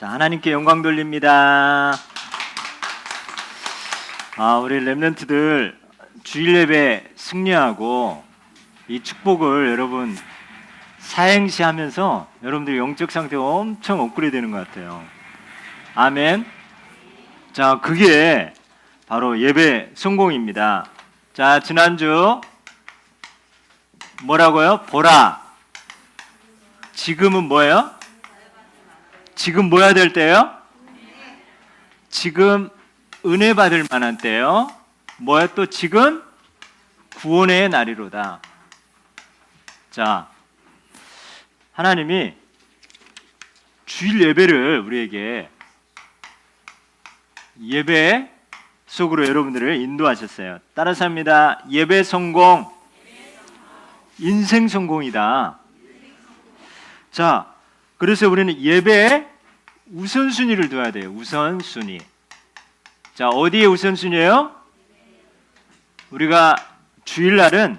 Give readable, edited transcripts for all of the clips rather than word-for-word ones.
자, 하나님께 영광 돌립니다. 우리 렘넌트들 주일 예배 승리하고 이 축복을 여러분 사행시 하면서 여러분들 영적 상태가 엄청 업그레이드 되는 것 같아요. 아멘. 자, 그게 바로 예배 성공입니다. 자, 지난주 뭐라고요? 보라. 지금은 뭐예요? 지금 뭐 해야 될 때요? 지금 은혜 받을 만한 때요. 뭐야 또 지금 구원의 날이로다. 자, 하나님이 주일 예배를 우리에게 예배 속으로 여러분들을 인도하셨어요. 따라서 합니다. 예배 성공, 인생 성공이다. 자, 그래서 우리는 예배에 우선순위를 둬야 돼요. 우선순위. 자, 어디에 우선순위예요? 우리가 주일날은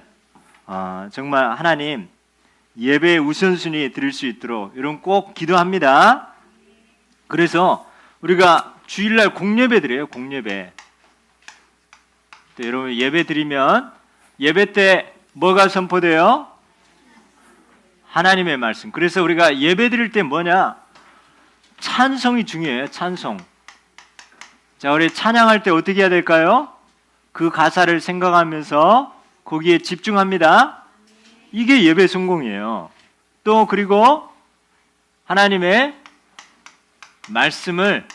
정말 하나님 예배의 우선순위에 드릴 수 있도록 여러분 꼭 기도합니다. 그래서 우리가 주일날 공예배 드려요. 공예배. 또 여러분 예배 드리면 예배 때 뭐가 선포돼요? 하나님의 말씀. 그래서 우리가 예배 드릴 때 뭐냐? 찬송이 중요해요. 찬송. 자, 우리 찬양할 때 어떻게 해야 될까요? 그 가사를 생각하면서 거기에 집중합니다. 이게 예배 성공이에요. 또 그리고 하나님의 말씀을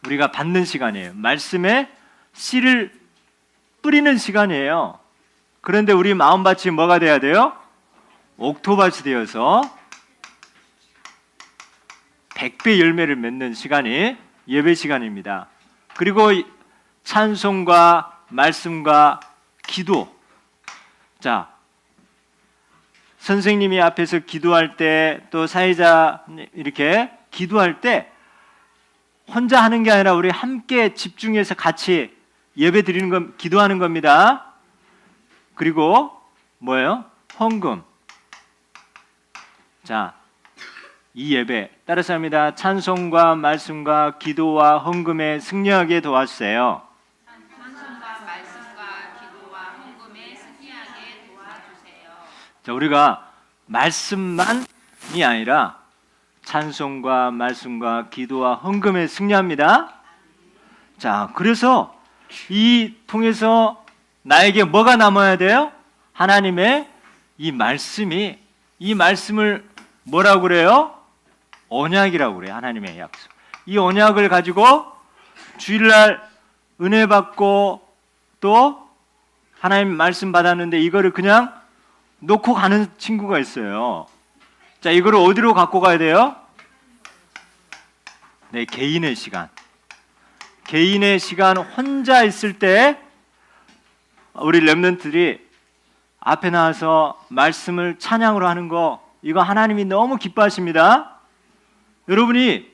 우리가 받는 시간이에요. 말씀에 씨를 뿌리는 시간이에요. 그런데 우리 마음밭이 뭐가 돼야 돼요? 옥토밭이 되어서 100배 열매를 맺는 시간이 예배 시간입니다. 그리고 찬송과 말씀과 기도. 자, 선생님이 앞에서 기도할 때 또 사회자 이렇게 기도할 때 혼자 하는 게 아니라 우리 함께 집중해서 같이 예배 드리는 것, 기도하는 겁니다. 그리고 뭐예요? 헌금. 자, 이 예배 따라서 합니다. 찬송과 말씀과 기도와 헌금에 승리하게 도와주세요. 찬송과 말씀과 기도와 헌금에 승리하게 도와주세요. 자, 우리가 말씀만이 아니라 찬송과 말씀과 기도와 헌금에 승리합니다. 자, 그래서 이 통해서 나에게 뭐가 남아야 돼요? 하나님의 이 말씀이, 이 말씀을 뭐라고 그래요? 언약이라고 그래요. 하나님의 약속. 이 언약을 가지고 주일날 은혜 받고 또 하나님 말씀 받았는데 이거를 그냥 놓고 가는 친구가 있어요. 자, 이거를 어디로 갖고 가야 돼요? 네, 개인의 시간. 개인의 시간 혼자 있을 때 우리 렘넌트들이 앞에 나와서 말씀을 찬양으로 하는 거, 이거 하나님이 너무 기뻐하십니다. 여러분이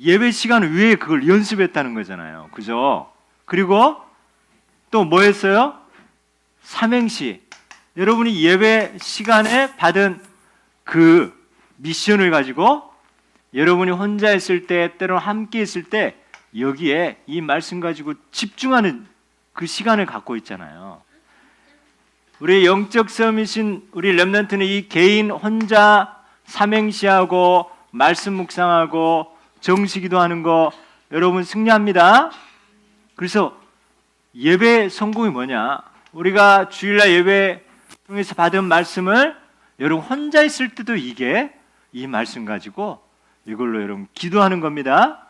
예배 시간 외에 그걸 연습했다는 거잖아요. 그죠? 그리고 또 뭐 했어요? 삼행시. 여러분이 예배 시간에 받은 그 미션을 가지고 여러분이 혼자 있을 때, 때로는 함께 있을 때 여기에 이 말씀 가지고 집중하는 그 시간을 갖고 있잖아요. 우리 영적 섬이신 우리 렘넌트는 이 개인 혼자 삼행시하고 말씀 묵상하고 정시기도 하는 거 여러분 승리합니다. 그래서 예배 성공이 뭐냐? 우리가 주일날 예배 통해서 받은 말씀을 여러분 혼자 있을 때도 이게 이 말씀 가지고 이걸로 여러분 기도하는 겁니다.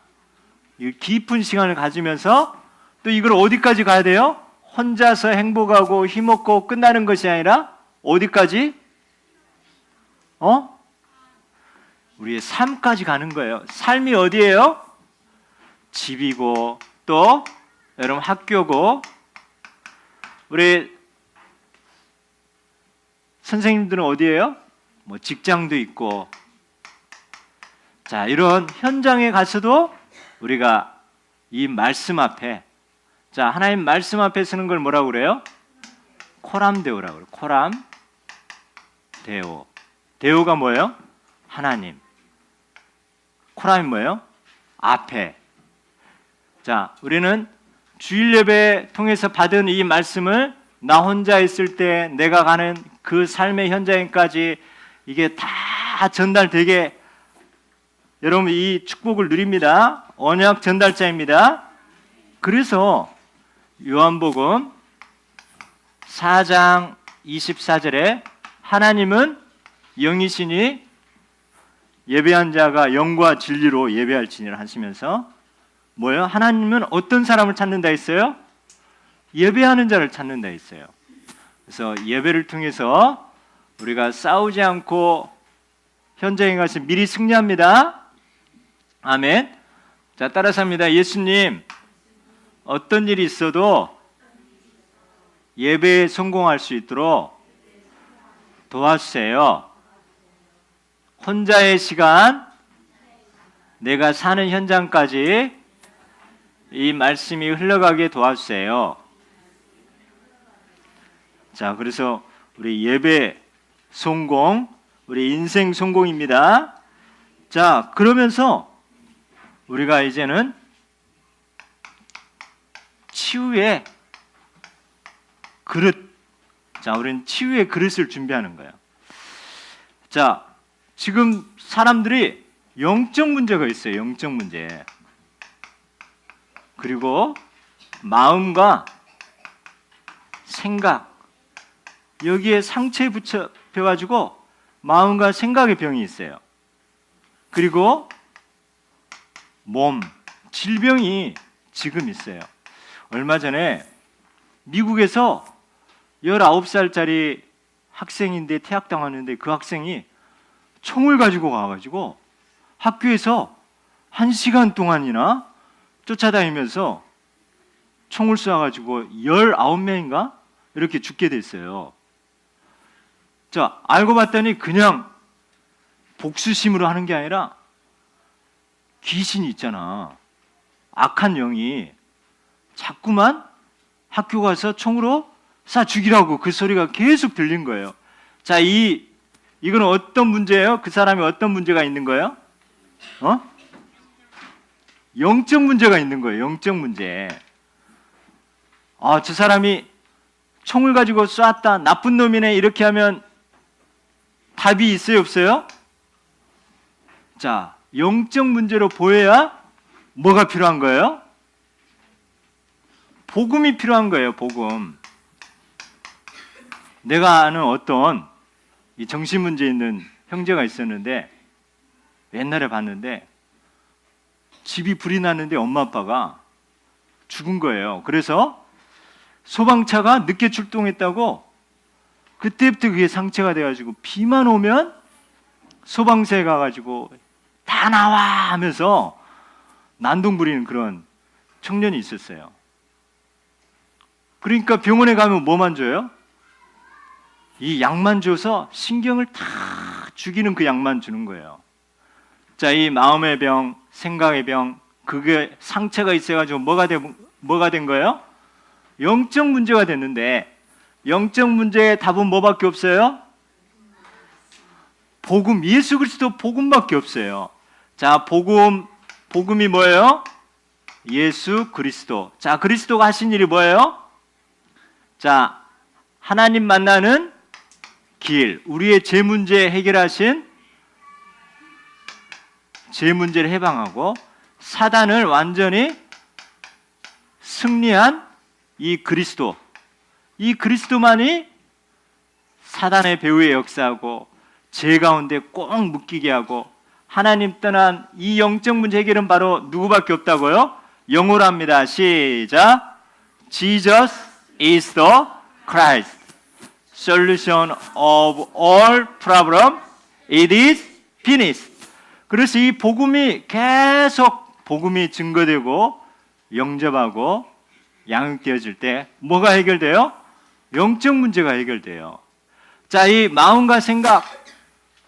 이 깊은 시간을 가지면서 또 이걸 어디까지 가야 돼요? 혼자서 행복하고 힘없고 끝나는 것이 아니라 어디까지? 우리의 삶까지 가는 거예요. 삶이 어디예요? 집이고 또 여러분 학교고 우리 선생님들은 어디예요? 뭐 직장도 있고. 자, 이런 현장에 가서도 우리가 이 말씀 앞에, 자, 하나님 말씀 앞에 쓰는 걸 뭐라고 그래요? 코람데오라고 그래요. 코람데오. 데오가 뭐예요? 하나님. 코라면 뭐예요? 앞에. 자, 우리는 주일 예배 통해서 받은 이 말씀을 나 혼자 있을 때 내가 가는 그 삶의 현장까지 이게 다 전달되게 여러분 이 축복을 누립니다. 언약 전달자입니다. 그래서 요한복음 4장 24절에 하나님은 영이시니 예배한 자가 영과 진리로 예배할지니라 하시면서 뭐예요? 하나님은 어떤 사람을 찾는다 했어요? 예배하는 자를 찾는다 했어요. 그래서 예배를 통해서 우리가 싸우지 않고 현장에 가서 미리 승리합니다. 아멘. 자, 따라서 합니다. 예수님, 어떤 일이 있어도 예배에 성공할 수 있도록 도와주세요. 혼자의 시간, 내가 사는 현장까지 이 말씀이 흘러가게 도와주세요. 자, 그래서 우리 예배 성공, 우리 인생 성공입니다. 자, 그러면서 우리가 이제는 치유의 그릇, 자, 우리는 치유의 그릇을 준비하는 거예요. 자, 지금 사람들이 영적 문제가 있어요. 영적 문제. 그리고 마음과 생각, 여기에 상처에 붙여가지고 마음과 생각의 병이 있어요. 그리고 몸, 질병이 지금 있어요. 얼마 전에 미국에서 19살짜리 학생인데 퇴학당하는데 그 학생이 총을 가지고 가가지고 학교에서 1시간 동안이나 쫓아다니면서 총을 쏘아가지고 19명인가? 이렇게 죽게 됐어요. 자, 알고 봤더니 그냥 복수심으로 하는 게 아니라 귀신이 있잖아. 악한 영이 자꾸만 학교 가서 총으로 쏴 죽이라고 그 소리가 계속 들린 거예요. 자, 이건 어떤 문제예요? 그 사람이 어떤 문제가 있는 거예요? 영적 문제가 있는 거예요. 영적 문제. 아, 저 사람이 총을 가지고 쐈다. 나쁜 놈이네. 이렇게 하면 답이 있어요? 없어요? 자, 영적 문제로 보여야 뭐가 필요한 거예요? 복음이 필요한 거예요. 복음. 내가 아는 어떤 이 정신 문제 있는 형제가 있었는데 옛날에 봤는데 집이 불이 났는데 엄마 아빠가 죽은 거예요. 그래서 소방차가 늦게 출동했다고 그때부터 그게 상처가 돼가지고 비만 오면 소방서에 가가지고 다 나와 하면서 난동 부리는 그런 청년이 있었어요. 그러니까 병원에 가면 뭐만 줘요? 이 약만 줘서 신경을 다 죽이는 그 약만 주는 거예요. 자, 이 마음의 병, 생각의 병, 그게 상처가 있어가지고 뭐가 된 거예요? 영적 문제가 됐는데 영적 문제의 답은 뭐밖에 없어요? 복음, 예수 그리스도 복음밖에 없어요. 자, 복음이 뭐예요? 예수 그리스도. 자, 그리스도가 하신 일이 뭐예요? 자, 하나님 만나는 길, 우리의 죄 문제 해결하신 죄 문제를 해방하고 사단을 완전히 승리한 이 그리스도, 이 그리스도만이 사단의 배후에 역사하고 죄 가운데 꼭 묶이게 하고 하나님 떠난 이 영적 문제 해결은 바로 누구밖에 없다고요? 영어로 합니다. 시작. Jesus is the Christ. Solution of all problem. It is finished. 그래서 이 복음이 계속 복음이 증거되고 영접하고 양육되어질 때 뭐가 해결돼요? 영적 문제가 해결돼요. 자, 이 마음과 생각,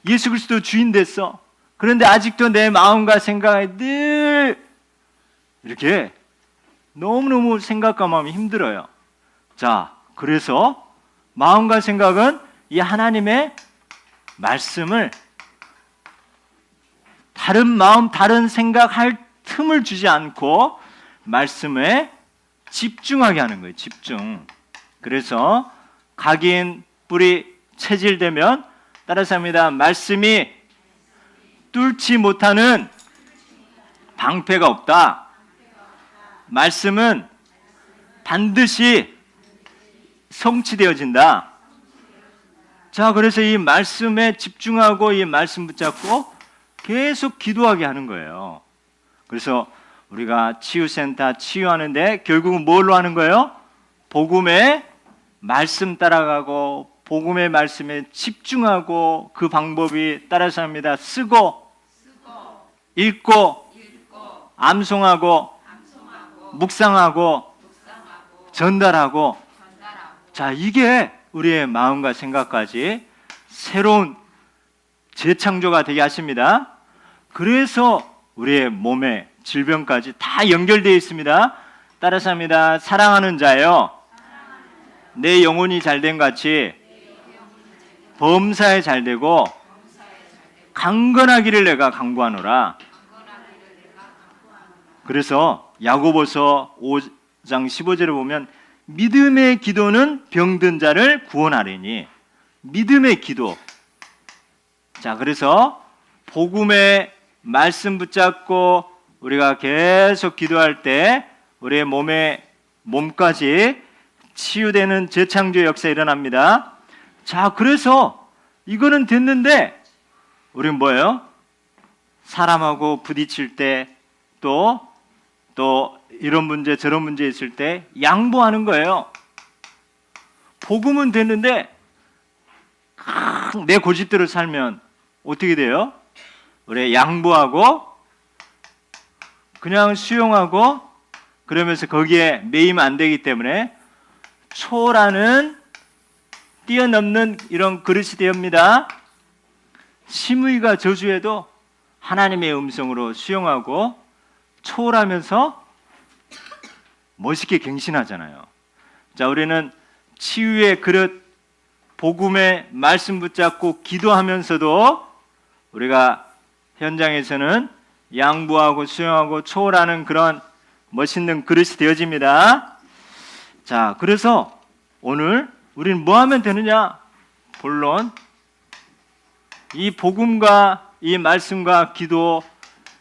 예수 그리스도 주인 됐어. 그런데 아직도 내 마음과 생각이 늘 이렇게 너무너무 생각과 마음이 힘들어요. 자, 그래서 마음과 생각은 이 하나님의 말씀을 다른 마음, 다른 생각할 틈을 주지 않고 말씀에 집중하게 하는 거예요. 집중. 그래서 각인, 뿌리, 체질되면 따라서 합니다. 말씀이 뚫지 못하는 방패가 없다. 말씀은 반드시 성취되어진다. 자, 그래서 이 말씀에 집중하고 이 말씀 붙잡고 계속 기도하게 하는 거예요. 그래서 우리가 치유센터 치유하는데 결국은 뭘로 하는 거예요? 복음의 말씀 따라가고 복음의 말씀에 집중하고 그 방법이 따라서 합니다. 쓰고 읽고 암송하고 묵상하고 전달하고. 자, 이게 우리의 마음과 생각까지 새로운 재창조가 되게 하십니다. 그래서 우리의 몸에 질병까지 다 연결되어 있습니다. 따라서 합니다. 사랑하는 자여, 내 영혼이 잘된 같이 범사에 잘되고 강건하기를 내가 간구하노라. 그래서 야고보서 5장 15절에 보면 믿음의 기도는 병든 자를 구원하리니. 믿음의 기도. 자, 그래서 복음의 말씀 붙잡고 우리가 계속 기도할 때 우리의 몸까지 치유되는 재창조 역사 일어납니다. 자, 그래서 이거는 됐는데 우리는 뭐예요? 사람하고 부딪힐 때 또 이런 문제 저런 문제 있을 때 양보하는 거예요. 복음은 됐는데 내 고집대로 살면 어떻게 돼요? 우리 양보하고 그냥 수용하고 그러면서 거기에 매이면 안 되기 때문에 초라는 뛰어넘는 이런 그릇이 되옵니다. 심의가 저주해도 하나님의 음성으로 수용하고 초월하면서 멋있게 갱신하잖아요. 자, 우리는 치유의 그릇, 복음의 말씀 붙잡고 기도하면서도 우리가 현장에서는 양보하고 수용하고 초월하는 그런 멋있는 그릇이 되어집니다. 자, 그래서 오늘 우리는 뭐 하면 되느냐? 본론 이 복음과 이 말씀과 기도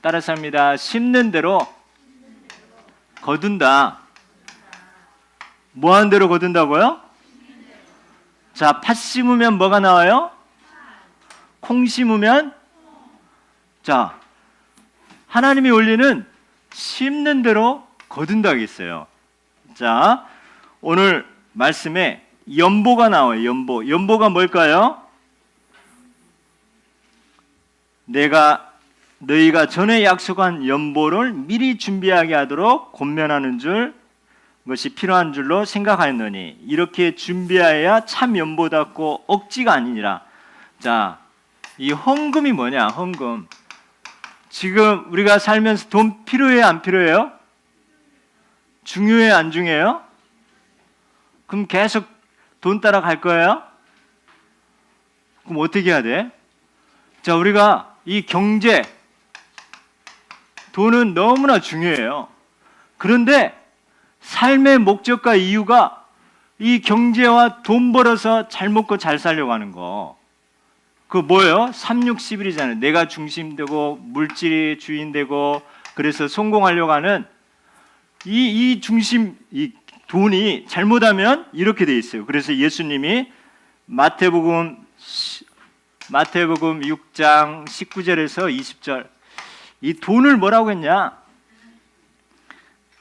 따라서 합니다. 심는 대로 거둔다. 뭐 하는 대로 거둔다고요? 자, 팥 심으면 뭐가 나와요? 콩 심으면? 자, 하나님의 원리는 심는 대로 거둔다고 있어요. 자, 오늘 말씀에 연보가 나와요. 연보가 뭘까요? 너희가 전에 약속한 연보를 미리 준비하게 하도록 권면하는 줄, 것이 필요한 줄로 생각하였노니 이렇게 준비하여야 참 연보답고 억지가 아니니라. 자, 이 헌금이 뭐냐? 헌금. 지금 우리가 살면서 돈 필요해요? 안 필요해요? 중요해요? 안 중요해요? 그럼 계속 돈 따라갈 거예요? 그럼 어떻게 해야 돼? 자, 우리가 이 경제, 돈은 너무나 중요해요. 그런데 삶의 목적과 이유가 이 경제와 돈 벌어서 잘 먹고 잘 살려고 하는 거. 그거 뭐예요? 3,6,11이잖아요. 내가 중심되고 물질이 주인되고 그래서 성공하려고 하는 이 중심, 이 돈이 잘못하면 이렇게 돼 있어요. 그래서 예수님이 마태복음 6장 19절에서 20절 이 돈을 뭐라고 했냐?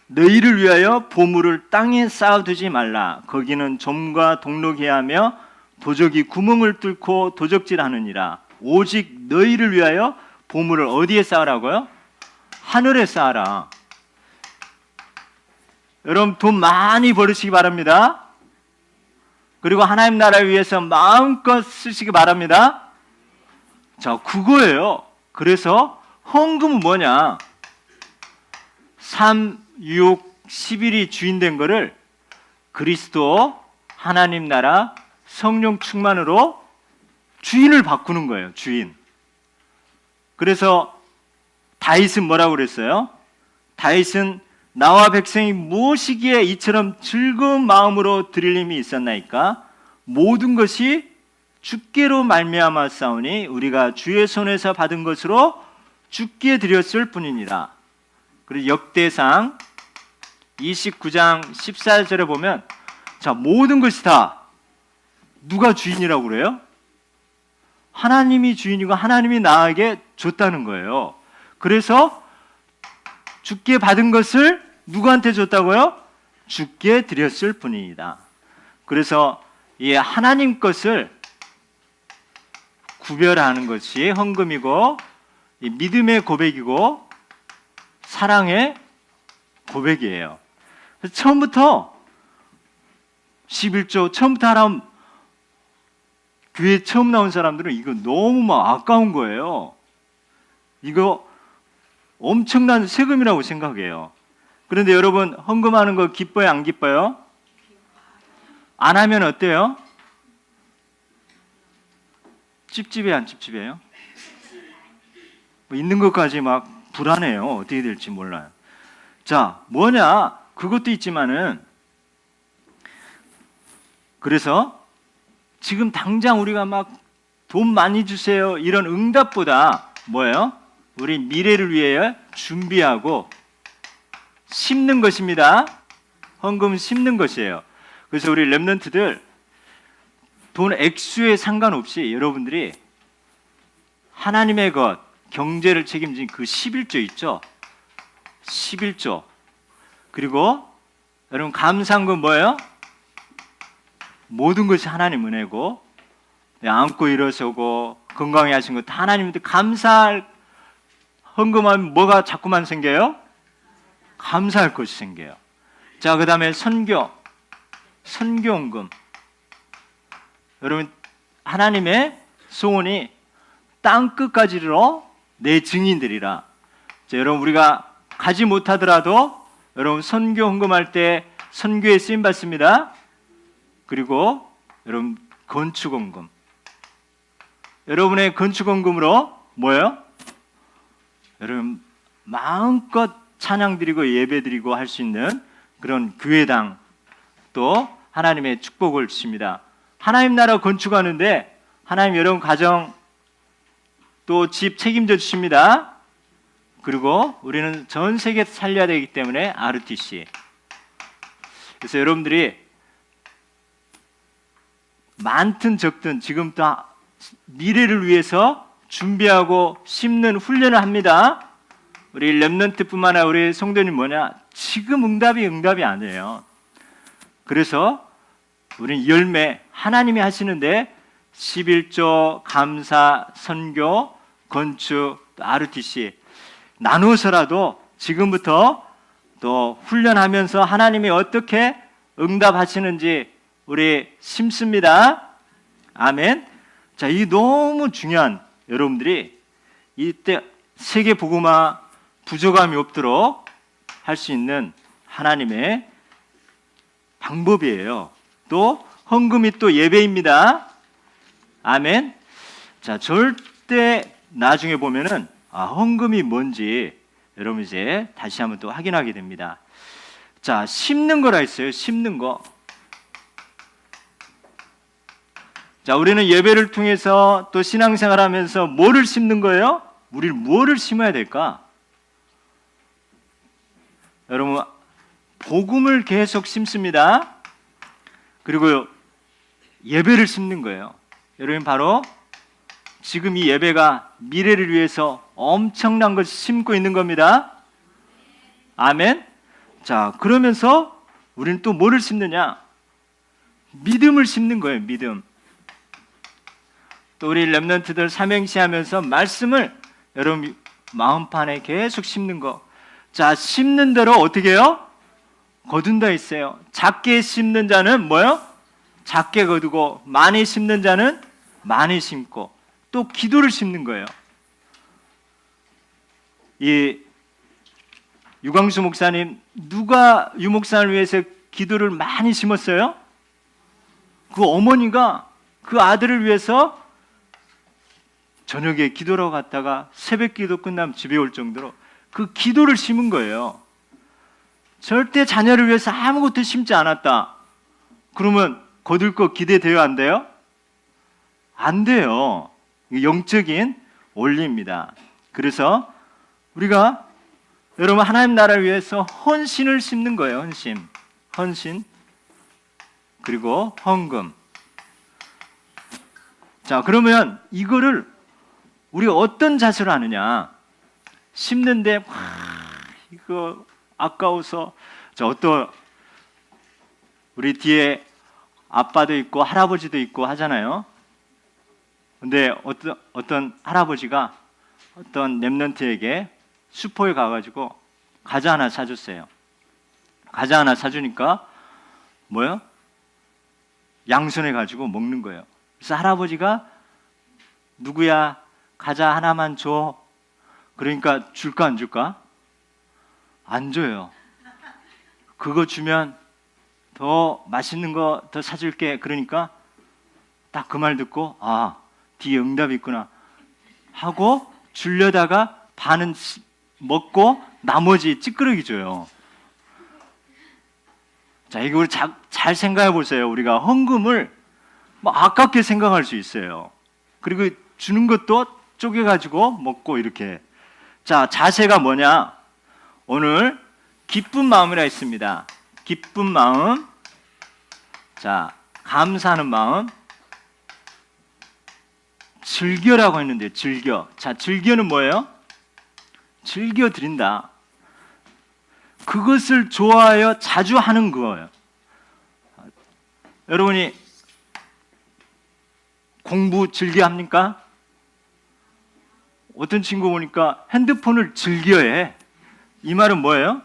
너희를 위하여 보물을 땅에 쌓아두지 말라. 거기는 좀과 동록이 하며 도적이 구멍을 뚫고 도적질하느니라. 오직 너희를 위하여 보물을 어디에 쌓으라고요? 하늘에 쌓아라. 여러분 돈 많이 벌으시기 바랍니다. 그리고 하나님 나라를 위해서 마음껏 쓰시기 바랍니다. 자, 그거예요. 그래서 헌금은 뭐냐? 3, 6, 11이 주인된 거를 그리스도, 하나님 나라, 성령 충만으로 주인을 바꾸는 거예요. 주인. 그래서 다윗은 뭐라고 그랬어요? 다윗은 나와 백성이 무엇이기에 이처럼 즐거운 마음으로 드릴 힘이 있었나이까? 모든 것이 주께로 말미암아 싸우니 우리가 주의 손에서 받은 것으로 주께 드렸을 뿐이니라. 그리고 역대상 29장 14절에 보면 자, 모든 것이 다 누가 주인이라고 그래요? 하나님이 주인이고 하나님이 나에게 줬다는 거예요. 그래서 주께 받은 것을 누구한테 줬다고요? 주께 드렸을 뿐이다. 그래서 이 하나님 것을 구별하는 것이 헌금이고 이 믿음의 고백이고 사랑의 고백이에요. 그래서 처음부터 11조 처음부터 하라면 교회 처음 나온 사람들은 이거 너무 막 아까운 거예요. 이거 엄청난 세금이라고 생각해요. 그런데 여러분 헌금하는 거 기뻐요, 안 기뻐요? 안 하면 어때요? 찝찝해요, 안 찝찝해요? 뭐 있는 것까지 막 불안해요. 어떻게 될지 몰라요. 자, 뭐냐? 그것도 있지만은 그래서 지금 당장 우리가 막 돈 많이 주세요 이런 응답보다 뭐예요? 우리 미래를 위해 준비하고 심는 것입니다. 헌금은 심는 것이에요. 그래서 우리 렘넌트들 돈 액수에 상관없이 여러분들이 하나님의 것, 경제를 책임진 그 11조 있죠? 11조. 그리고 여러분 감사한 뭐예요? 모든 것이 하나님 은혜고 안고 일어서고 건강히 하신 것 다 하나님한테 감사할 헌금하면 뭐가 자꾸만 생겨요? 감사할 것이 생겨요. 자, 그 다음에 선교헌금. 여러분 하나님의 소원이 땅끝까지 이르러 내 증인들이라. 자, 여러분 우리가 가지 못하더라도 여러분 선교 헌금할 때 선교에 쓰임 받습니다. 그리고 여러분 건축헌금. 여러분의 건축헌금으로 뭐예요? 여러분 마음껏 찬양 드리고 예배 드리고 할 수 있는 그런 교회당 또 하나님의 축복을 주십니다. 하나님 나라 건축하는데 하나님 여러분 가정 또 집 책임져 주십니다. 그리고 우리는 전 세계 살려야 되기 때문에 RTC. 그래서 여러분들이 많든 적든 지금부터 미래를 위해서 준비하고 심는 훈련을 합니다. 우리 렘넌트뿐만 아니라 우리 성도님 지금 응답이 아니에요. 그래서 우리는 열매 하나님이 하시는데 11조 감사 선교 건축 RTC 나누어서라도 지금부터 또 훈련하면서 하나님이 어떻게 응답하시는지 우리 심습니다. 아멘. 자, 이 너무 중요한 여러분들이 이때 세계 복음화 부족함이 없도록 할 수 있는 하나님의 방법이에요. 또 헌금이 또 예배입니다. 아멘. 자, 절대 나중에 보면은 헌금이 뭔지 여러분 이제 다시 한번 또 확인하게 됩니다. 자, 심는 거라 했어요. 심는 거. 자, 우리는 예배를 통해서 또 신앙생활하면서 뭐를 심는 거예요? 우리는 뭐를 심어야 될까? 여러분 복음을 계속 심습니다. 그리고 예배를 심는 거예요. 여러분 바로 지금 이 예배가 미래를 위해서 엄청난 것을 심고 있는 겁니다. 아멘. 자, 그러면서 우리는 또 뭐를 심느냐? 믿음을 심는 거예요. 믿음. 또 우리 렘넌트들 삼행시 하면서 말씀을 여러분 마음판에 계속 심는 거. 자, 심는 대로 어떻게 해요? 거둔다 했어요. 작게 심는 자는 뭐요? 작게 거두고 많이 심는 자는 많이 심고 또 기도를 심는 거예요. 이 유광수 목사님 누가 유 목사를 위해서 기도를 많이 심었어요? 그 어머니가 그 아들을 위해서 저녁에 기도로 갔다가 새벽 기도 끝나면 집에 올 정도로 그 기도를 심은 거예요. 절대 자녀를 위해서 아무것도 심지 않았다. 그러면 거둘 거 기대돼요, 안 돼요? 안 돼요. 영적인 원리입니다. 그래서 우리가 여러분 하나님 나라를 위해서 헌신을 심는 거예요. 헌신 그리고 헌금. 자, 그러면 이거를 우리가 어떤 자세로 하느냐? 심는데 이거 아까워서 어떤 우리 뒤에 아빠도 있고 할아버지도 있고 하잖아요. 근데 어떤 할아버지가 어떤 랩런트에게 슈퍼에 가가지고 과자 하나 사줬어요. 과자 하나 사주니까 뭐요? 양손에 가지고 먹는 거예요. 그래서 할아버지가 누구야? 과자 하나만 줘. 그러니까 줄까 안 줄까? 안 줘요. 그거 주면 더 맛있는 거 더 사줄게. 그러니까 딱 그 말 듣고 뒤에 응답이 있구나 하고 주려다가 반은 먹고 나머지 찌끄러기 줘요. 자, 이거 우리 잘 생각해 보세요. 우리가 헌금을 아깝게 생각할 수 있어요. 그리고 주는 것도 쪼개가지고 먹고 이렇게. 자, 자세가 뭐냐? 오늘 기쁜 마음이라 했습니다. 기쁜 마음. 자, 감사하는 마음. 즐겨라고 했는데 즐겨. 자, 즐겨는 뭐예요? 즐겨 드린다. 그것을 좋아하여 자주 하는 거예요. 여러분이 공부 즐겨 합니까? 어떤 친구 보니까 핸드폰을 즐겨해. 이 말은 뭐예요?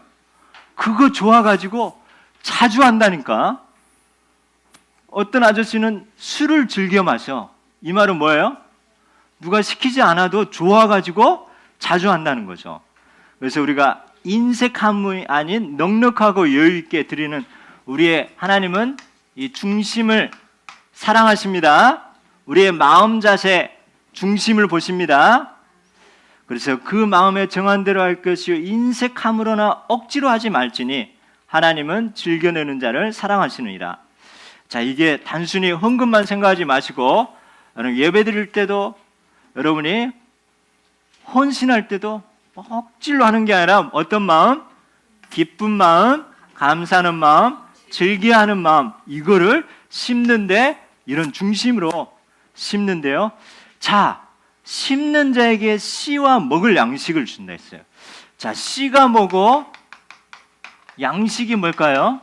그거 좋아가지고 자주 한다니까. 어떤 아저씨는 술을 즐겨 마셔. 이 말은 뭐예요? 누가 시키지 않아도 좋아가지고 자주 한다는 거죠. 그래서 우리가 인색함이 아닌 넉넉하고 여유 있게 드리는 우리의 하나님은 이 중심을 사랑하십니다. 우리의 마음 자세 중심을 보십니다. 그래서 그 마음에 정한 대로 할 것이요 인색함으로나 억지로 하지 말지니 하나님은 즐겨내는 자를 사랑하시느니라. 자, 이게 단순히 헌금만 생각하지 마시고 예배 드릴 때도 여러분이 헌신할 때도 억지로 하는 게 아니라 어떤 마음? 기쁜 마음, 감사하는 마음, 즐겨하는 마음, 이거를 심는데 이런 중심으로 심는데요. 자, 심는 자에게 씨와 먹을 양식을 준다 했어요. 자, 씨가 뭐고 양식이 뭘까요?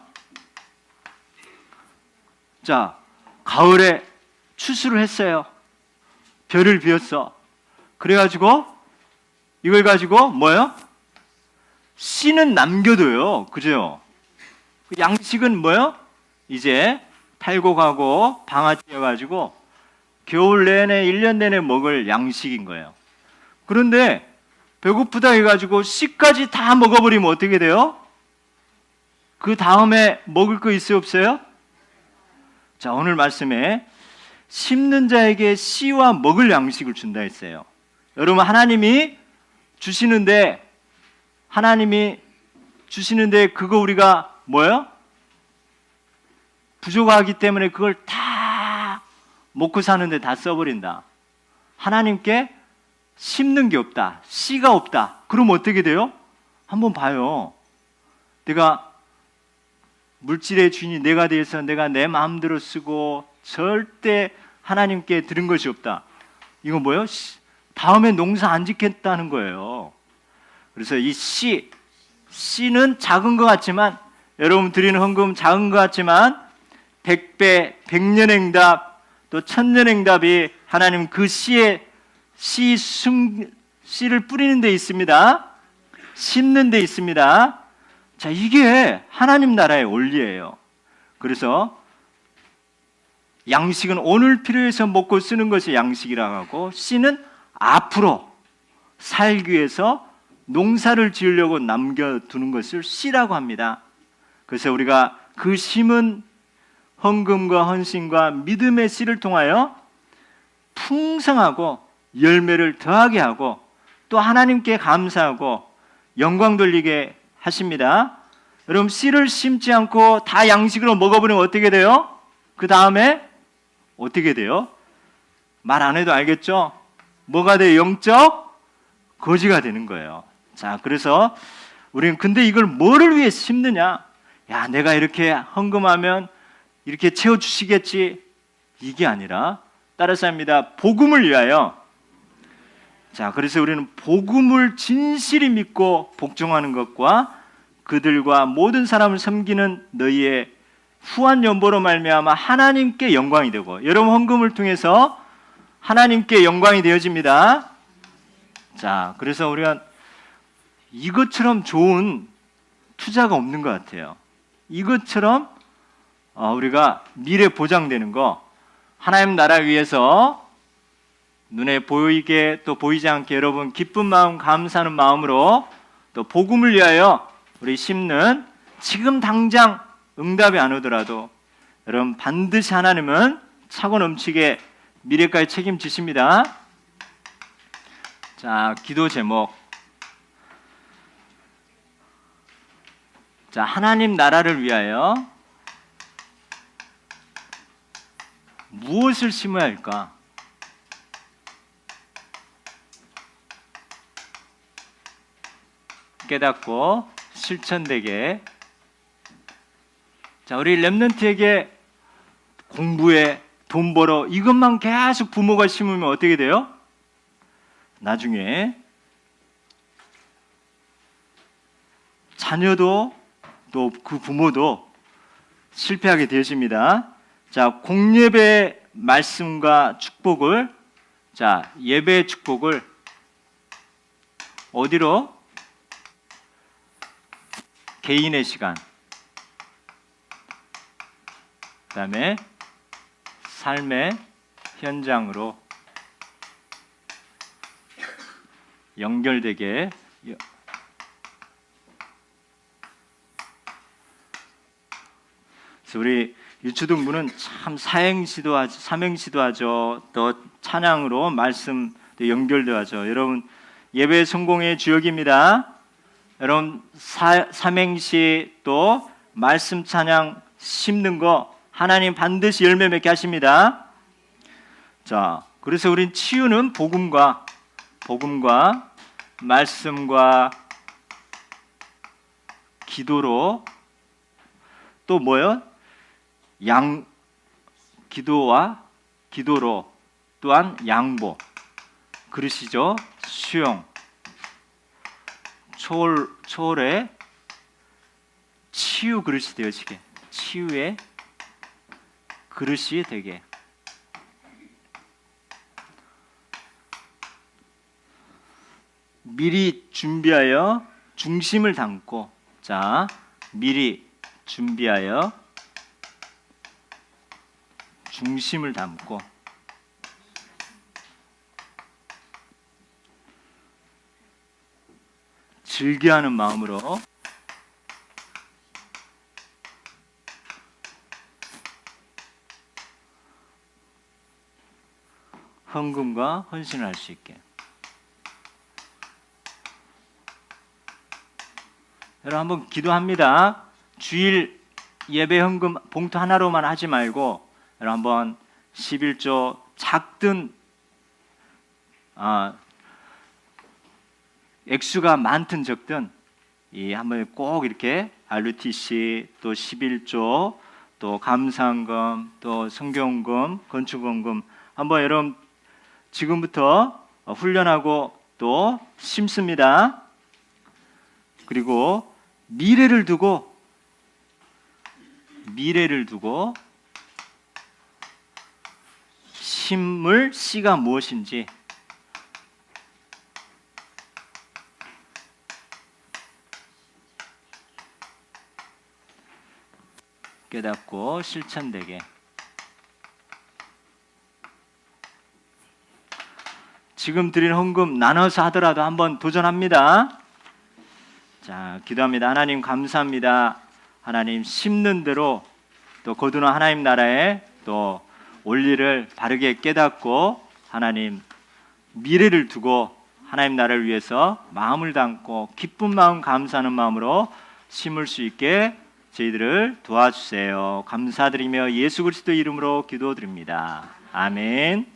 자, 가을에 추수를 했어요. 벼를 비웠어. 그래가지고 이걸 가지고 뭐예요? 씨는 남겨둬요. 그죠? 양식은 뭐예요? 이제 탈고 가고 방아찌여가지고 겨울 내내 1년 내내 먹을 양식인 거예요. 그런데 배고프다 해가지고 씨까지 다 먹어버리면 어떻게 돼요? 그 다음에 먹을 거 있어요 없어요? 자, 오늘 말씀에 심는 자에게 씨와 먹을 양식을 준다 했어요. 여러분 하나님이 주시는데 그거 우리가 뭐예요? 부족하기 때문에 그걸 다 먹고 사는데 다 써버린다. 하나님께 심는 게 없다. 씨가 없다. 그럼 어떻게 돼요? 한번 봐요. 내가 물질의 주인이 내가 돼서 내가 내 마음대로 쓰고 절대 하나님께 들은 것이 없다. 이거 뭐예요? 다음에 농사 안 짓겠다는 거예요. 그래서 이 씨는 작은 것 같지만 여러분 드리는 헌금 작은 것 같지만 100배, 100년행답 또 1000년행답이 하나님 그 씨를 뿌리는 데 있습니다. 심는 데 있습니다. 자, 이게 하나님 나라의 원리예요. 그래서 양식은 오늘 필요해서 먹고 쓰는 것이 양식이라고 하고 씨는 앞으로 살기 위해서 농사를 지으려고 남겨두는 것을 씨라고 합니다. 그래서 우리가 그 심은 헌금과 헌신과 믿음의 씨를 통하여 풍성하고 열매를 더하게 하고 또 하나님께 감사하고 영광 돌리게 하십니다. 여러분 씨를 심지 않고 다 양식으로 먹어버리면 어떻게 돼요? 그 다음에 어떻게 돼요? 말 안 해도 알겠죠? 뭐가 돼요? 영적 거지가 되는 거예요. 자, 그래서 우리는 근데 이걸 뭐를 위해 심느냐? 야, 내가 이렇게 헌금하면 이렇게 채워주시겠지? 이게 아니라 따라서 합니다. 복음을 위하여. 자, 그래서 우리는 복음을 진실히 믿고 복종하는 것과 그들과 모든 사람을 섬기는 너희의 후한 연보로 말미암아 하나님께 영광이 되고, 여러분 헌금을 통해서 하나님께 영광이 되어집니다. 자, 그래서 우리가 이것처럼 좋은 투자가 없는 것 같아요. 이것처럼 우리가 미래 보장되는 거, 하나님 나라 위해서 눈에 보이게 또 보이지 않게 여러분 기쁜 마음 감사하는 마음으로 또 복음을 위하여 우리 심는, 지금 당장 응답이 안 오더라도 여러분 반드시 하나님은 차고 넘치게 미래까지 책임지십니다. 자, 기도 제목. 자, 하나님 나라를 위하여 무엇을 심어야 할까? 깨닫고 실천되게. 자, 우리 렘넌트에게 공부에 돈 벌어 이것만 계속 부모가 심으면 어떻게 돼요? 나중에 자녀도 또 그 부모도 실패하게 되십니다. 자, 공예배 말씀과 축복을, 자, 예배의 축복을 어디로? 개인의 시간, 그 다음에 삶의 현장으로 연결되게. 그래서 우리 유초등부는 참 사행시도 하죠, 삼행시도 하죠, 또 찬양으로 말씀 연결도 하죠. 여러분 예배 성공의 주역입니다. 여러분 삼행시 또 말씀 찬양 심는 거 하나님 반드시 열매 맺게 하십니다. 자, 그래서 우린 치유는 복음과 말씀과 기도로, 또 뭐요? 기도로 또한 양보, 그릇이죠. 수용, 초월의 치유 그릇이 되어지게, 치유의 그릇이 되게. 미리 준비하여 중심을 담고. 자, 미리 준비하여 중심을 담고 즐겨하는 마음으로 헌금과 헌신을 할 수 있게. 여러분 한번 기도합니다. 주일 예배 헌금 봉투 하나로만 하지 말고 여러분 한번 11조 작든 액수가 많든 적든 한번 꼭 이렇게 RUTC 또 11조 또 감사헌금 또 성경헌금 건축헌금 한번 여러분 지금부터 훈련하고 또 심습니다. 그리고 미래를 두고 심을 씨가 무엇인지 깨닫고 실천되게. 지금 드린 헌금 나눠서 하더라도 한번 도전합니다. 자, 기도합니다. 하나님 감사합니다. 하나님 심는 대로 또 거두는 하나님 나라에 또 원리를 바르게 깨닫고 하나님 미래를 두고 하나님 나라를 위해서 마음을 담고 기쁜 마음, 감사하는 마음으로 심을 수 있게 저희들을 도와주세요. 감사드리며 예수 그리스도 이름으로 기도드립니다. 아멘.